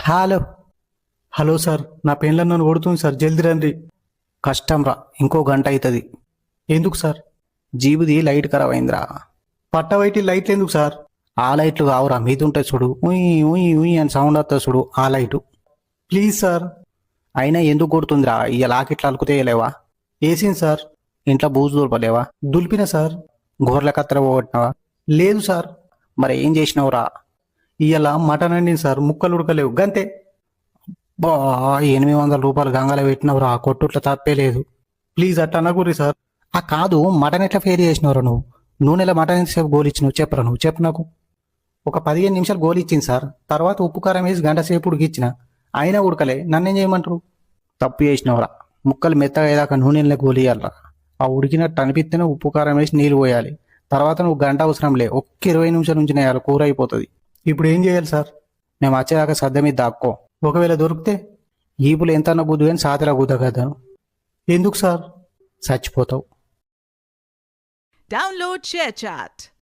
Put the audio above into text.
Hello. Hello sir, నా పెళ్ళ నన్ను కొడుతుంది సార్, జల్ది రండి. కష్టం రా, ఇంకో గంట అవుతుంది. ఎందుకు సార్? జీబుది లైట్ ఖరాబ్ అయిందిరా. పట్టవైటి లైట్లు ఎందుకు సార్? ఆ లైట్లు కావురా, మీద ఉంటాయి చూడు, ఉయ్ ఉయ్ ఉయ్ అని సౌండ్ వస్తుంది చూడు, ఆ లైటు. Please sir. అయినా ఎందుకు కొడుతుందిరా? ఇక లాకెట్లు అలుకుతేయలేవా? వేసింది సార్. ఇంట్లో బూజు దులపలేవా? దులిపిన సార్. గోర్ల కత్తెర పోగొట్టినావా? లేదు సార్. మరి ఏం చేసినావురా? ఇవాళ మటన్ అండింది సార్, ముక్కలు ఉడకలేవు గంతే. బా, 800 రూపాయలు గంగలో పెట్టినవురా, కొట్టుట్ల తప్పే లేదు. ప్లీజ్ అట్లా అనకూరి సార్. ఆ కాదు, మటన్ ఎట్లా ఫెయిల్ చేసినవరా నువ్వు? నూనెలో మటన్ ఎంతసేపు గోలిచ్చినావు చెప్పరా, నువ్వు చెప్పు నాకు. ఒక 15 నిమిషాలు గోలిచ్చింది సార్, తర్వాత ఉప్పు కారం వేసి గంట సేపు ఉడికిచ్చిన, అయినా ఉడకలే, నన్నేం చేయమంటారు? తప్పు చేసినవరా. ముక్కలు మెత్తగా అయ్యాక నూనెలో గోలియాలరా. ఆ ఉడికినట్టు అనిపిస్తేనే ఉప్పు కారం వేసి నీళ్ళు పోయాలి. తర్వాత నువ్వు గంట అవసరం లే, ఒక్క 20 నిమిషాల నుంచి నేయాలి, కూర అయిపోతుంది. ఇప్పుడు ఏం చేయాలి సార్? మేము వచ్చేదాకా సద్ద మీద దాక్కో. ఒకవేళ దొరికితే ఈపులు ఎంత అన్న గుద్దు కానీ సాతిలా గుద్దగలను. ఎందుకు సార్? చచ్చిపోతావు. Download ShareChat.